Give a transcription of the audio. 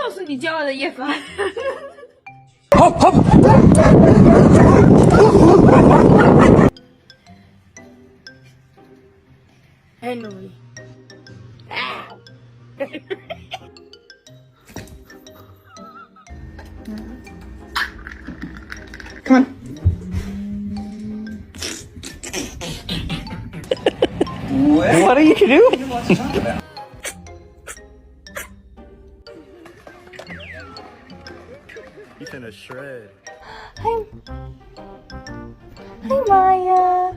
告诉你骄傲的叶凡。好好。Henry。Come on. What are you doing? You finna shred. Hi. Hi, Maya.